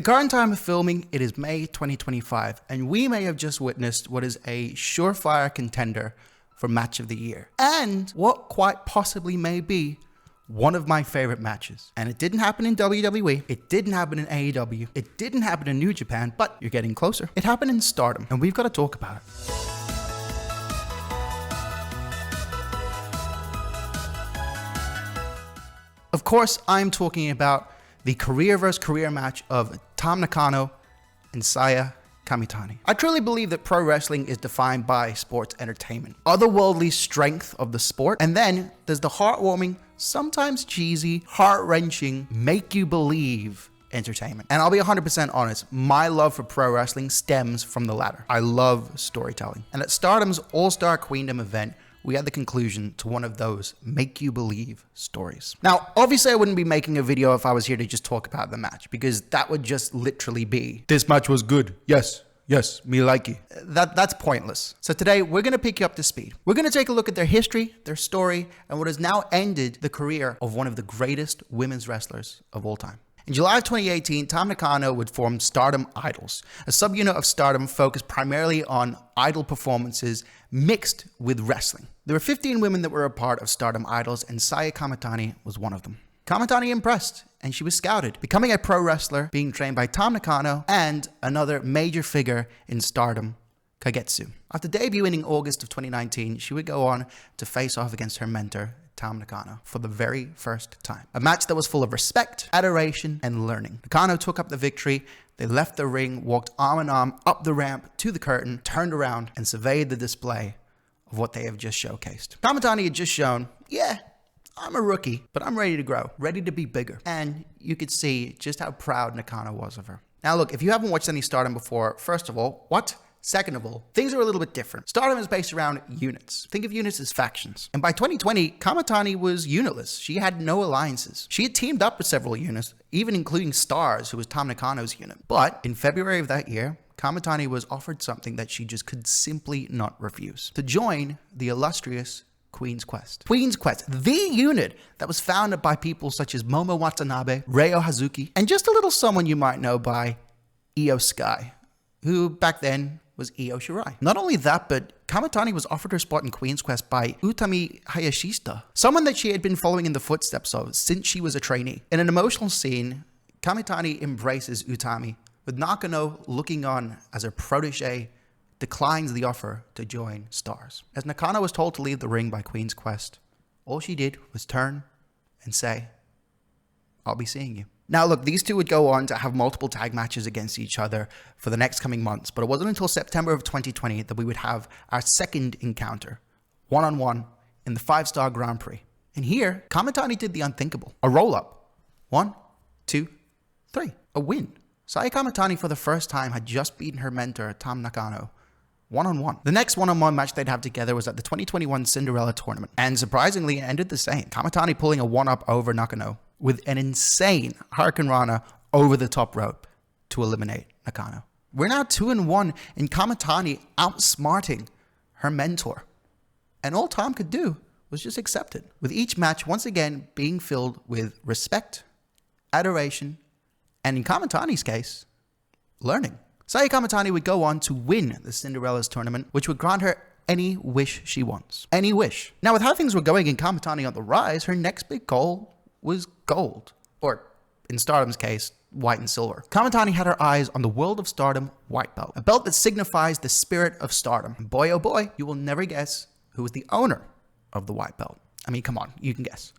At the current time of filming, it is May 2025, and we may have just witnessed what is a surefire contender for Match of the Year, and what quite possibly may be one of my favorite matches. And it didn't happen in WWE, it didn't happen in AEW, it didn't happen in New Japan, but you're getting closer. It happened in Stardom, and we've got to talk about it. Of course, I'm talking about the career versus career match of Tam Nakano and Saya Kamitani. I truly believe that pro wrestling is defined by sports entertainment, otherworldly strength of the sport, and then there's the heartwarming, sometimes cheesy, heart-wrenching, make you believe entertainment. And I'll be 100% honest, my love for pro wrestling stems from the latter. I love storytelling. And at Stardom's All Star Queendom event, we had the conclusion to one of those make-you-believe stories. Now, obviously I wouldn't be making a video if I was here to just talk about the match, because that would just literally be, this match was good, yes, me like it. That's pointless. So today, we're gonna pick you up to speed. We're gonna take a look at their history, their story, and what has now ended the career of one of the greatest women's wrestlers of all time. In July of 2018, Tam Nakano would form Stardom Idols, a subunit of Stardom focused primarily on idol performances mixed with wrestling. There were 15 women that were a part of Stardom Idols, and Saya Kamitani was one of them. Kamitani impressed, and she was scouted, becoming a pro wrestler, being trained by Tam Nakano and another major figure in Stardom, Kagetsu. After debuting in August of 2019, she would go on to face off against her mentor, Tam Nakano, for the very first time. A match that was full of respect, adoration, and learning. Nakano took up the victory. They left the ring, walked arm in arm up the ramp to the curtain, turned around, and surveyed the display of what they have just showcased. Kamitani had just shown, yeah, I'm a rookie, but I'm ready to grow, ready to be bigger. And you could see just how proud Nakano was of her. Now look, if you haven't watched any Stardom before, first of all, what? Second of all, things are a little bit different. Stardom is based around units. Think of units as factions. And by 2020, Kamitani was unitless. She had no alliances. She had teamed up with several units, even including Stars, who was Tam Nakano's unit. But in February of that year, Kamitani was offered something that she just could simply not refuse: to join the illustrious Queen's Quest. Queen's Quest, the unit that was founded by people such as Momo Watanabe, Ryo Hazuki, and just a little someone you might know by Io Sky, who back then was Io Shirai. Not only that, but Kamitani was offered her spot in Queen's Quest by Utami Hayashishita, someone that she had been following in the footsteps of since she was a trainee. In an emotional scene, Kamitani embraces Utami, with Nakano looking on as her protege declines the offer to join Stars. As Nakano was told to leave the ring by Queen's Quest, all she did was turn and say, "I'll be seeing you." Now look, these two would go on to have multiple tag matches against each other for the next coming months, but it wasn't until September of 2020 that we would have our second encounter, one-on-one, in the 5-Star Grand Prix. And here, Kamitani did the unthinkable. A roll-up. 1, 2, 3. A win. Saya Kamitani for the first time had just beaten her mentor, Tam Nakano, one-on-one. The next one-on-one match they'd have together was at the 2021 Cinderella tournament, and surprisingly, it ended the same. Kamitani pulling a one-up over Nakano with an insane Hurricane Rana over the top rope to eliminate Nakano. We're now 2-1 in Kamitani outsmarting her mentor. And all Tom could do was just accept it, with each match once again being filled with respect, adoration, and in Kamitani's case, learning. Saya Kamitani would go on to win the Cinderella's tournament, which would grant her any wish she wants. Any wish. Now, with how things were going in Kamitani on the rise, her next big goal was gold. Or, in Stardom's case, white and silver. Kamitani had her eyes on the World of Stardom white belt. A belt that signifies the spirit of Stardom. And boy, oh boy, you will never guess who was the owner of the white belt. I mean, come on, you can guess.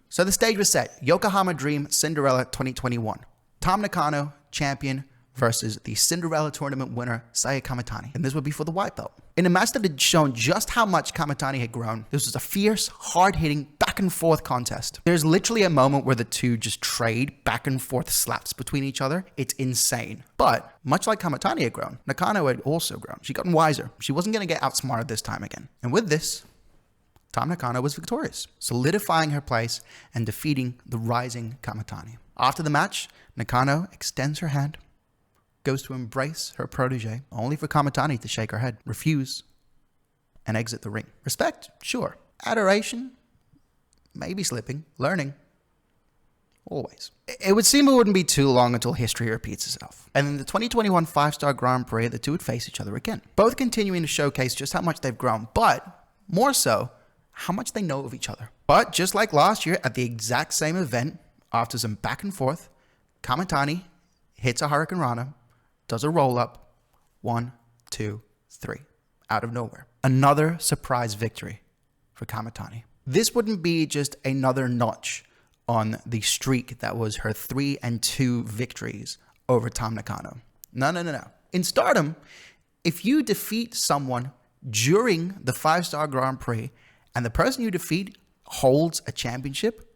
So the stage was set. Yokohama Dream Cinderella 2021. Tam Nakano, champion, versus the Cinderella tournament winner, Saya Kamitani. And this would be for the white belt. In a match that had shown just how much Kamitani had grown, this was a fierce, hard-hitting, back-and-forth contest. There's literally a moment where the two just trade back-and-forth slaps between each other. It's insane. But, much like Kamitani had grown, Nakano had also grown. She'd gotten wiser. She wasn't going to get outsmarted this time again. And with this, Tam Nakano was victorious, solidifying her place and defeating the rising Kamitani. After the match, Nakano extends her hand, goes to embrace her protege, only for Kamitani to shake her head, refuse, and exit the ring. Respect? Sure. Adoration? Maybe slipping. Learning? Always. It would seem it wouldn't be too long until history repeats itself. And in the 2021 5-Star Grand Prix, the two would face each other again. Both continuing to showcase just how much they've grown, but more so, how much they know of each other. But just like last year at the exact same event, after some back and forth, Kamitani hits a Hurricane Rana, does a roll-up, 1, 2, 3, out of nowhere. Another surprise victory for Kamitani. This wouldn't be just another notch on the streak that was her 3-2 victories over Tam Nakano. No. In Stardom, if you defeat someone during the 5-Star Grand Prix and the person you defeat holds a championship,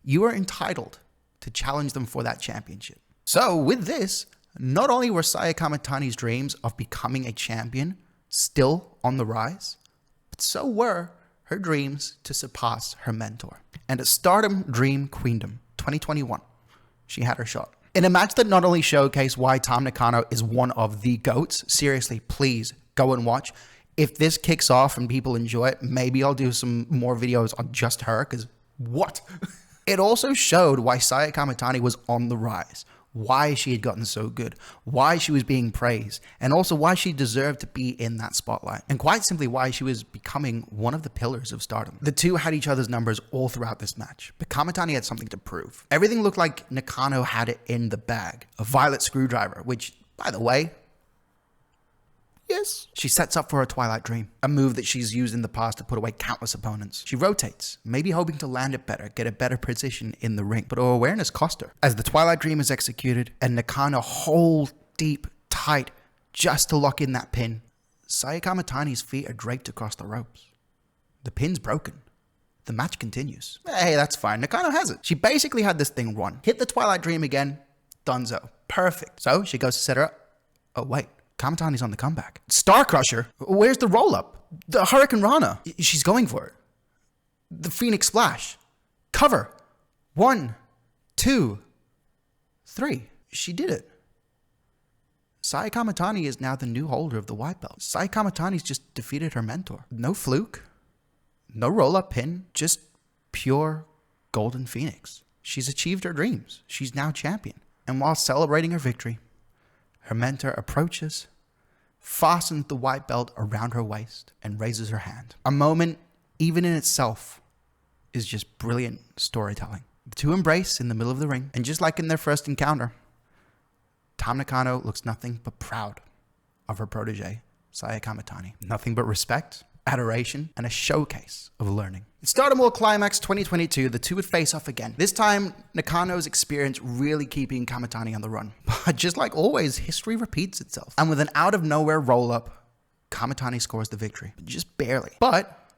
you are entitled to challenge them for that championship. So with this, not only were Saya Kamitani's dreams of becoming a champion still on the rise, but so were her dreams to surpass her mentor. And at Stardom Dream Queendom 2021, she had her shot. In a match that not only showcased why Tam Nakano is one of the GOATs, seriously, please go and watch. If this kicks off and people enjoy it, maybe I'll do some more videos on just her, because what? It also showed why Saya Kamitani was on the rise, why she had gotten so good, why she was being praised, and also why she deserved to be in that spotlight, and quite simply why she was becoming one of the pillars of Stardom. The two had each other's numbers all throughout this match, but Kamitani had something to prove. Everything looked like Nakano had it in the bag. A violet screwdriver, which, by the way, yes. She sets up for a Twilight Dream, a move that she's used in the past to put away countless opponents. She rotates, maybe hoping to land it better, get a better position in the ring, but her awareness cost her. As the Twilight Dream is executed and Nakano holds deep, tight, just to lock in that pin, Saya Kamitani's feet are draped across the ropes. The pin's broken. The match continues. Hey, that's fine. Nakano has it. She basically had this thing won. Hit the Twilight Dream again, donezo. Perfect. So she goes to set her up. Oh, wait. Kamitani's on the comeback. Star Crusher? Where's the roll-up? The Hurricane Rana? She's going for it. The Phoenix Splash. Cover. 1, 2, 3. She did it. Saya Kamitani is now the new holder of the white belt. Saya Kamitani's just defeated her mentor. No fluke. No roll-up pin. Just pure Golden Phoenix. She's achieved her dreams. She's now champion. And while celebrating her victory, her mentor approaches, fastens the white belt around her waist, and raises her hand. A moment, even in itself, is just brilliant storytelling. The two embrace in the middle of the ring, and just like in their first encounter, Tam Nakano looks nothing but proud of her protege, Saya Kamitani. Nothing but respect, adoration, and a showcase of learning. In Stardom World Climax 2022, the two would face off again. This time, Nakano's experience really keeping Kamitani on the run. But just like always, history repeats itself. And with an out-of-nowhere roll-up, Kamitani scores the victory. Just barely. But,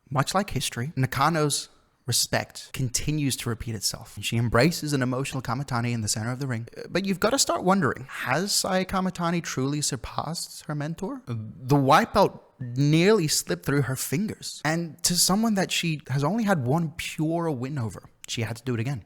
much like history, Nakano's respect continues to repeat itself. She embraces an emotional Kamitani in the center of the ring. But you've got to start wondering, has Saya Kamitani truly surpassed her mentor? The white belt nearly slipped through her fingers. And to someone that she has only had one pure win over, she had to do it again.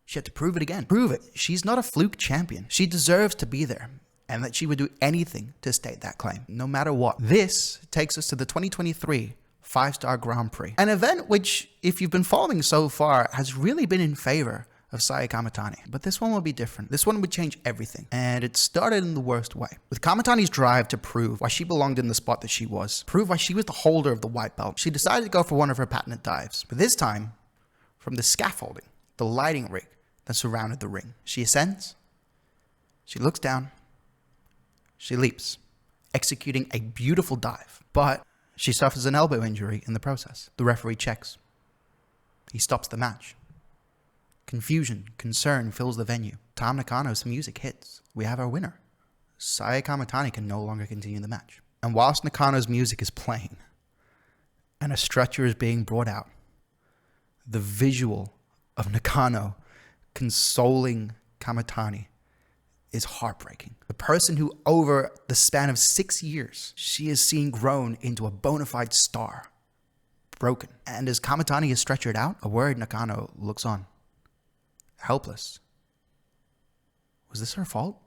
She had to prove it again. Prove it. She's not a fluke champion. She deserves to be there, and that she would do anything to state that claim, no matter what. This takes us to the 2023 5-Star Grand Prix, an event which, if you've been following so far, has really been in favor of Saya Kamitani. But this one will be different. This one would change everything. And it started in the worst way. With Kamitani's drive to prove why she belonged in the spot that she was, prove why she was the holder of the white belt, she decided to go for one of her patented dives. But this time, from the scaffolding, the lighting rig that surrounded the ring. She ascends, she looks down, she leaps, executing a beautiful dive. But she suffers an elbow injury in the process. The referee checks. He stops the match. Confusion, concern fills the venue. Tam Nakano's music hits. We have our winner. Saya Kamitani can no longer continue the match. And whilst Nakano's music is playing and a stretcher is being brought out, the visual of Nakano consoling Kamitani is heartbreaking. The person who, over the span of 6 years, she has seen grown into a bona fide star, broken. And as Kamitani is stretchered out, a worried Nakano looks on, helpless. Was this her fault?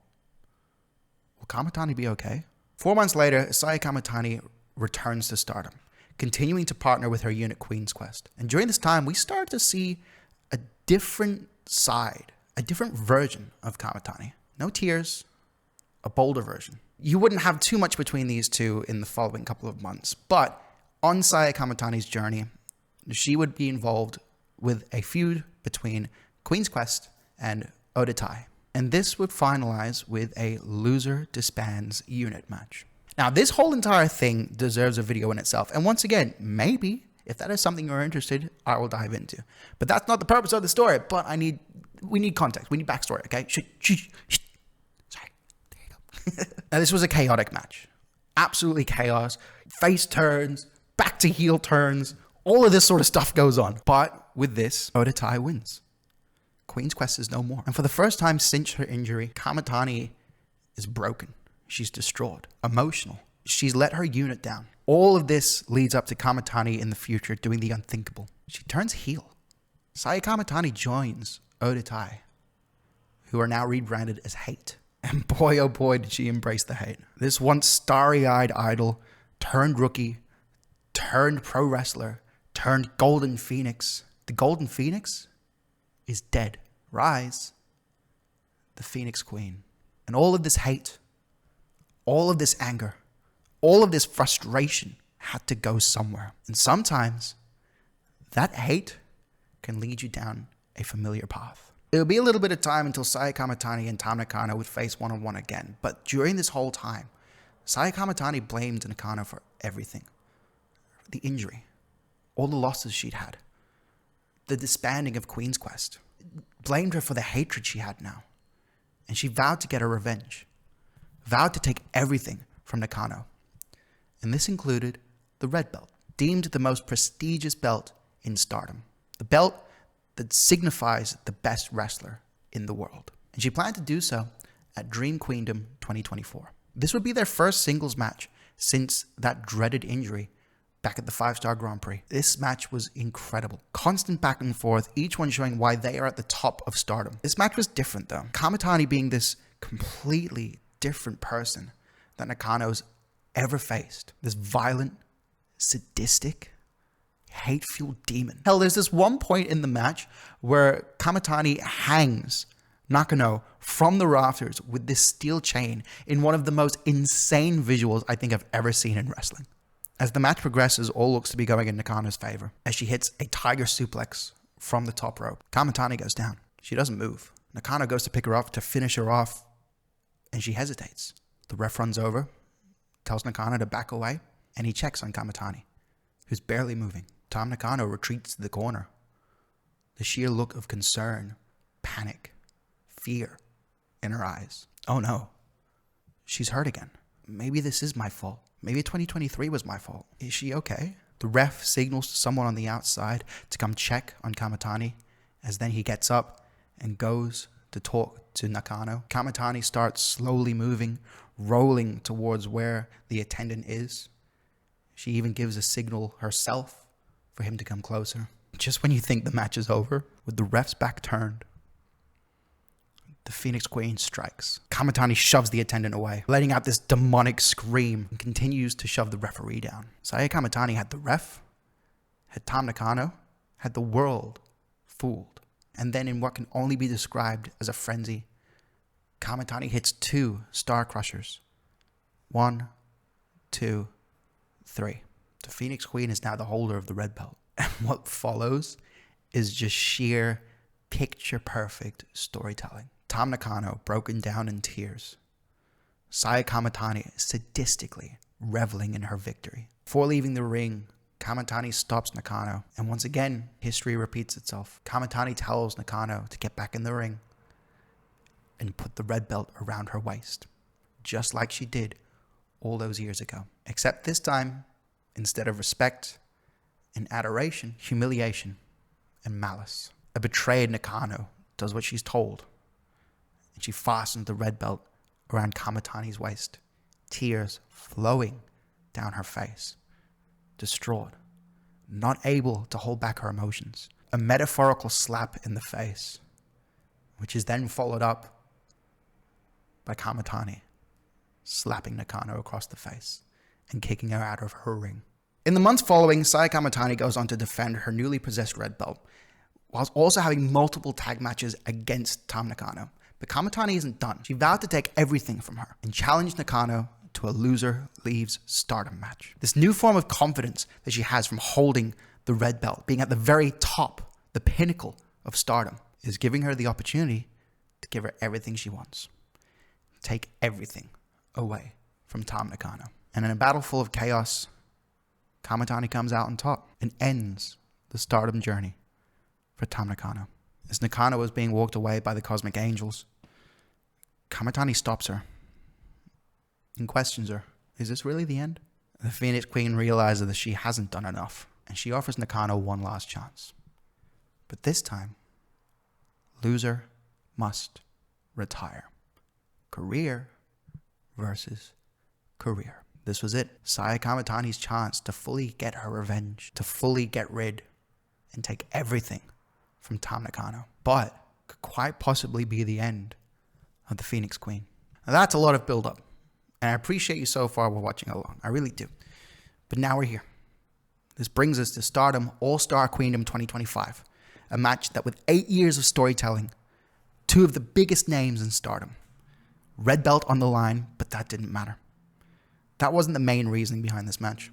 Will Kamitani be okay? 4 months later, Saya Kamitani returns to Stardom, continuing to partner with her unit Queen's Quest. And during this time, we start to see a different side, a different version of Kamitani. No tears, a bolder version. You wouldn't have too much between these two in the following couple of months, but on Saya Kamitani's journey, she would be involved with a feud between Queen's Quest and Odatai. And this would finalize with a loser disbands unit match. Now, this whole entire thing deserves a video in itself. And once again, maybe if that is something you're interested, I will dive into. But that's not the purpose of the story. But we need context. We need backstory, okay? Sorry. There you go. Now, this was a chaotic match. Absolutely chaos. Face turns, back to heel turns. All of this sort of stuff goes on. But with this, Odatai wins. Queen's Quest is no more. And for the first time since her injury, Kamitani is broken. She's distraught, emotional. She's let her unit down. All of this leads up to Kamitani in the future doing the unthinkable. She turns heel. Saya Kamitani joins Odatai, who are now rebranded as Hate. And boy, oh boy, did she embrace the hate. This once starry-eyed idol turned rookie, turned pro wrestler, turned Golden Phoenix. The Golden Phoenix is dead. Rise, the Phoenix Queen. And all of this hate, all of this anger, all of this frustration had to go somewhere. And sometimes that hate can lead you down a familiar path. It would be a little bit of time until Saya Kamitani and Tam Nakano would face one-on-one again. But during this whole time, Saya Kamitani blamed Nakano for everything. The injury, all the losses she'd had, the disbanding of Queen's Quest. Blamed her for the hatred she had now. And she vowed to get her revenge. Vowed to take everything from Nakano. And this included the red belt, deemed the most prestigious belt in Stardom. The belt that signifies the best wrestler in the world. And she planned to do so at Dream Queendom 2024. This would be their first singles match since that dreaded injury back at the 5-Star Grand Prix. This match was incredible. Constant back and forth, each one showing why they are at the top of Stardom. This match was different though. Kamitani being this completely different person that Nakano's ever faced. This violent, sadistic, hate-fueled demon. Hell, there's this one point in the match where Kamitani hangs Nakano from the rafters with this steel chain in one of the most insane visuals I think I've ever seen in wrestling. As the match progresses, all looks to be going in Nakano's favor. As she hits a tiger suplex from the top rope, Kamitani goes down. She doesn't move. Nakano goes to pick her up to finish her off, and she hesitates. The ref runs over, tells Nakano to back away, and he checks on Kamitani, who's barely moving. Tam Nakano retreats to the corner. The sheer look of concern, panic, fear in her eyes. Oh no, she's hurt again. Maybe this is my fault. Maybe 2023 was my fault. Is she okay? The ref signals to someone on the outside to come check on Kamitani, as then he gets up and goes to talk to Nakano. Kamitani starts slowly moving, rolling towards where the attendant is. She even gives a signal herself for him to come closer. Just when you think the match is over, with the ref's back turned, the Phoenix Queen strikes. Kamitani shoves the attendant away, letting out this demonic scream, and continues to shove the referee down. Saya Kamitani had the ref, had Tam Nakano, had the world fooled. And then in what can only be described as a frenzy, Kamitani hits 2 Star Crushers. 1, 2, 3. The Phoenix Queen is now the holder of the red belt. And what follows is just sheer picture-perfect storytelling. Tam Nakano broken down in tears. Saya Kamitani sadistically reveling in her victory. Before leaving the ring, Kamitani stops Nakano, and once again, history repeats itself. Kamitani tells Nakano to get back in the ring and put the red belt around her waist, just like she did all those years ago. Except this time, instead of respect and adoration, humiliation and malice. A betrayed Nakano does what she's told, and she fastens the red belt around Kamitani's waist, tears flowing down her face, distraught, not able to hold back her emotions. A metaphorical slap in the face, which is then followed up by Kamitani slapping Nakano across the face and kicking her out of her ring. In the months following, Saya Kamitani goes on to defend her newly possessed red belt, whilst also having multiple tag matches against Tam Nakano. But Kamitani isn't done. She vowed to take everything from her and challenge Nakano to a loser leaves Stardom match. This new form of confidence that she has from holding the red belt, being at the very top, the pinnacle of Stardom, is giving her the opportunity to give her everything she wants. Take everything away from Tam Nakano. And in a battle full of chaos, Kamitani comes out on top and ends the Stardom journey for Tam Nakano. As Nakano was being walked away by the Cosmic Angels, Kamitani stops her and questions her. Is this really the end? The Phoenix Queen realizes that she hasn't done enough, and she offers Nakano one last chance. But this time, loser must retire. Career versus career. This was it. Saya Kamitani's chance to fully get her revenge, to fully get rid and take everything from Tam Nakano. But could quite possibly be the end of the Phoenix Queen. Now that's a lot of build-up, and I appreciate you so far for watching along. I really do. But now we're here. This brings us to Stardom All Star Queendom 2025, a match that with 8 years of storytelling, two of the biggest names in Stardom. Red belt on the line, but that didn't matter. That wasn't the main reasoning behind this match.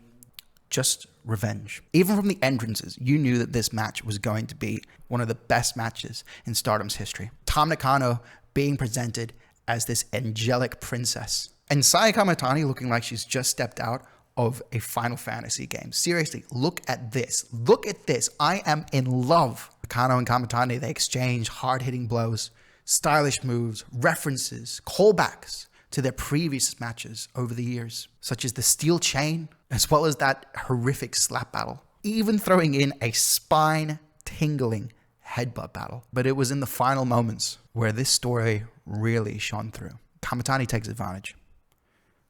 Just revenge. Even from the entrances, you knew that this match was going to be one of the best matches in Stardom's history. Tam Nakano being presented as this angelic princess, and Saya Kamitani looking like she's just stepped out of a Final Fantasy game. Seriously, look at this. Look at this. I am in love. Nakano and Kamitani, they exchange hard-hitting blows, stylish moves, references, callbacks to their previous matches over the years, such as the steel chain, as well as that horrific slap battle, even throwing in a spine-tingling headbutt battle. But it was in the final moments where this story really shone through. Kamitani takes advantage.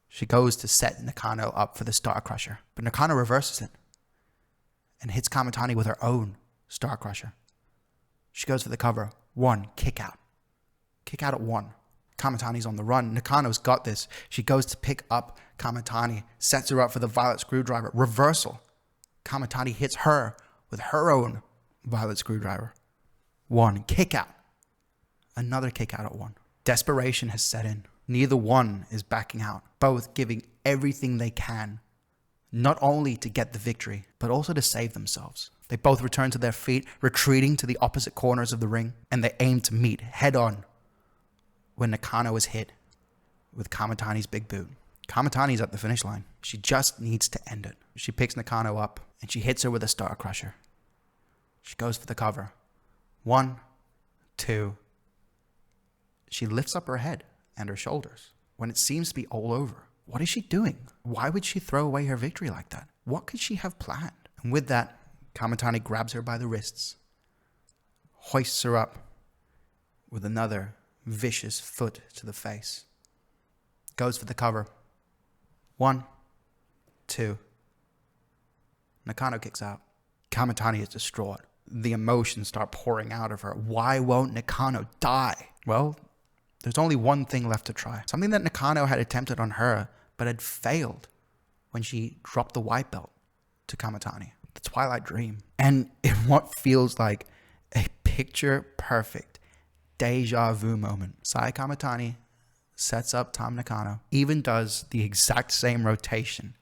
She goes to set Nakano up for the Star Crusher, but Nakano reverses it and hits Kamitani with her own Star Crusher. She goes for the cover. One, kick out. Kick out at one. Kamitani's on the run. Nakano's got this. She goes to pick up Kamitani, sets her up for the Violet Screwdriver. Reversal. Kamitani hits her with her own Violet Screwdriver. One, kick out. Another kick out at one. Desperation has set in. Neither one is backing out. Both giving everything they can, not only to get the victory, but also to save themselves. They both return to their feet, retreating to the opposite corners of the ring, and they aim to meet head on when Nakano is hit with Kamitani's big boot. Kamitani's at the finish line. She just needs to end it. She picks Nakano up and she hits her with a Star Crusher. She goes for the cover. One, two. She lifts up her head and her shoulders when it seems to be all over. What is she doing? Why would she throw away her victory like that? What could she have planned? And with that, Kamitani grabs her by the wrists, hoists her up with another vicious foot to the face. Goes for the cover. One, two. Nakano kicks out. Kamitani is distraught. The emotions start pouring out of her. Why won't Nakano die? Well, there's only one thing left to try. Something that Nakano had attempted on her, but had failed when she dropped the white belt to Kamitani. The Twilight Dream. And in what feels like a picture-perfect deja vu moment, Saya Kamitani sets up Tam Nakano, even does the exact same rotation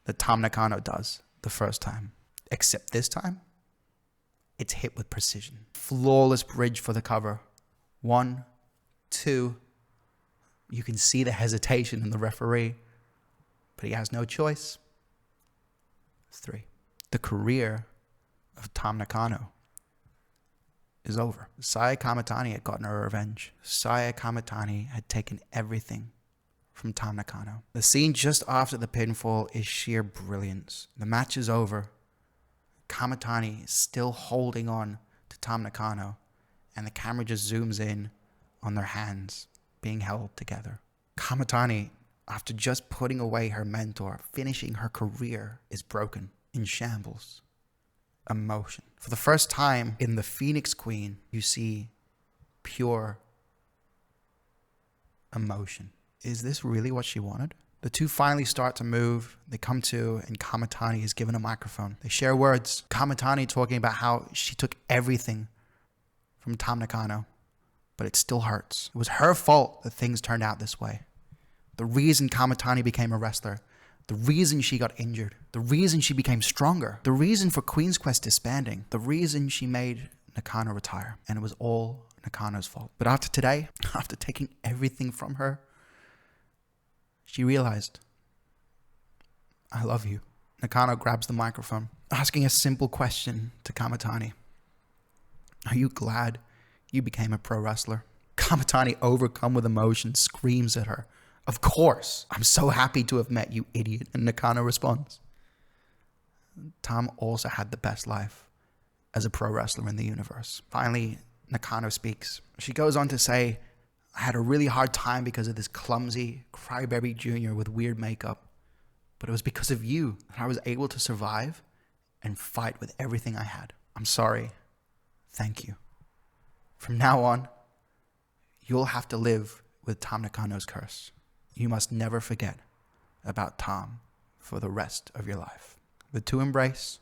that Tam Nakano does the first time. Except this time, it's hit with precision. Flawless bridge for the cover. One, two. You can see the hesitation in the referee, but he has no choice. Three. The career of Tam Nakano is over. Saya Kamitani had gotten her revenge. Saya Kamitani had taken everything from Tam Nakano. The scene just after the pinfall is sheer brilliance. The match is over. Kamitani is still holding on to Tam Nakano, and the camera just zooms in on their hands being held together. Kamitani, after just putting away her mentor, finishing her career, is broken, in shambles. Emotion. For the first time in the Phoenix Queen, you see pure emotion. Is this really what she wanted? The two finally start to move. They come to, and Kamitani is given a microphone. They share words. Kamitani talking about how she took everything from Tam Nakano, but it still hurts. It was her fault that things turned out this way. The reason Kamitani became a wrestler, the reason she got injured, the reason she became stronger, the reason for Queen's Quest disbanding, the reason she made Nakano retire. And it was all Nakano's fault. But after today, after taking everything from her, she realized, I love you. Nakano grabs the microphone, asking a simple question to Kamitani. Are you glad you became a pro wrestler? Kamitani, overcome with emotion, screams at her, of course. I'm so happy to have met you, idiot. And Nakano responds, Tam also had the best life as a pro wrestler in the universe. Finally, Nakano speaks. She goes on to say, I had a really hard time because of this clumsy crybaby junior with weird makeup. But it was because of you that I was able to survive and fight with everything I had. I'm sorry. Thank you. From now on, you'll have to live with Tam Nakano's curse. You must never forget about Tam for the rest of your life. The two embrace,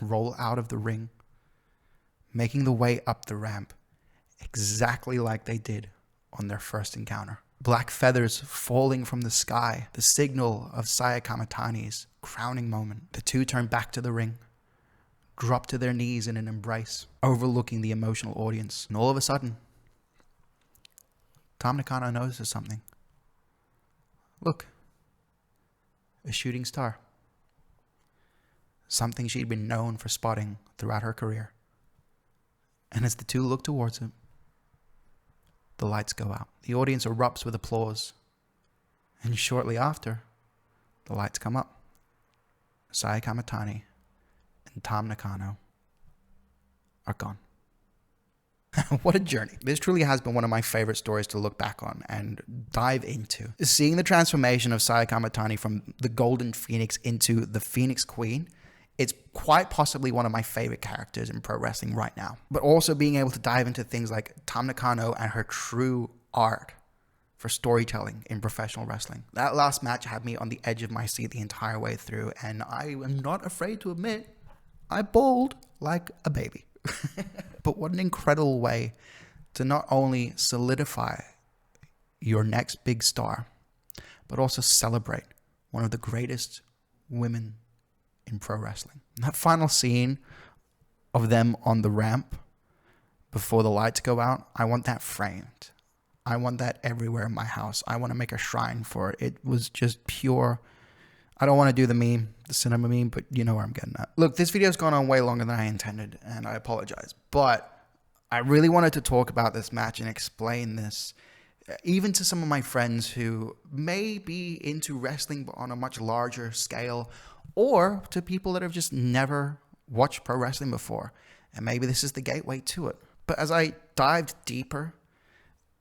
roll out of the ring, making the way up the ramp exactly like they did on their first encounter. Black feathers falling from the sky, the signal of Saya Kamitani's crowning moment. The two turn back to the ring, drop to their knees in an embrace, overlooking the emotional audience. And all of a sudden, Tam Nakano notices something. Look, a shooting star. Something she'd been known for spotting throughout her career. And as the two look towards it, the lights go out. The audience erupts with applause. And shortly after, the lights come up. Saya Kamitani and Tam Nakano are gone. What a journey. This truly has been one of my favorite stories to look back on and dive into. Seeing the transformation of Saya Kamitani from the Golden Phoenix into the Phoenix Queen, it's quite possibly one of my favorite characters in pro wrestling right now. But also being able to dive into things like Tam Nakano and her true art for storytelling in professional wrestling. That last match had me on the edge of my seat the entire way through, and I am not afraid to admit, I bawled like a baby. But what an incredible way to not only solidify your next big star, but also celebrate one of the greatest women in pro wrestling. And that final scene of them on the ramp before the lights go out, I want that framed. I want that everywhere in my house. I want to make a shrine for it. It was just pure. I don't want to do the meme, the cinema meme, but you know where I'm getting at. Look, this video's gone on way longer than I intended, and I apologize. But I really wanted to talk about this match and explain this, even to some of my friends who may be into wrestling but on a much larger scale, or to people that have just never watched pro wrestling before. And maybe this is the gateway to it. But as I dived deeper,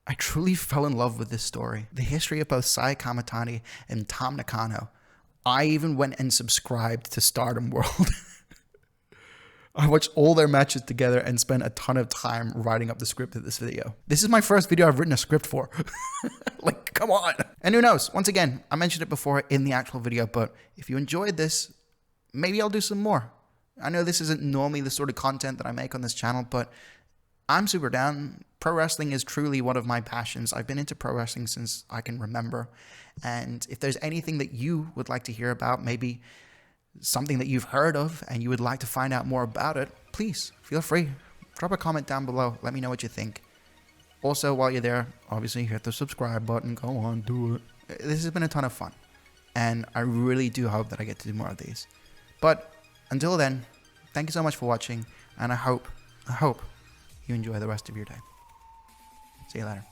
I truly fell in love with this story. The history of both Saya Kamitani and Tam Nakano. I even went and subscribed to Stardom World. I watched all their matches together and spent a ton of time writing up the script of this video. This is my first video I've written a script for. Like, come on. And who knows? Once again, I mentioned it before in the actual video, but if you enjoyed this, maybe I'll do some more. I know this isn't normally the sort of content that I make on this channel, but I'm super down. Pro wrestling is truly one of my passions. I've been into pro wrestling since I can remember. And if there's anything that you would like to hear about, maybe something that you've heard of and you would like to find out more about it, please feel free. Drop a comment down below. Let me know what you think. Also, while you're there, obviously hit the subscribe button. Go on, do it. This has been a ton of fun. And I really do hope that I get to do more of these. But until then, thank you so much for watching. And I hope you enjoy the rest of your day. See you later.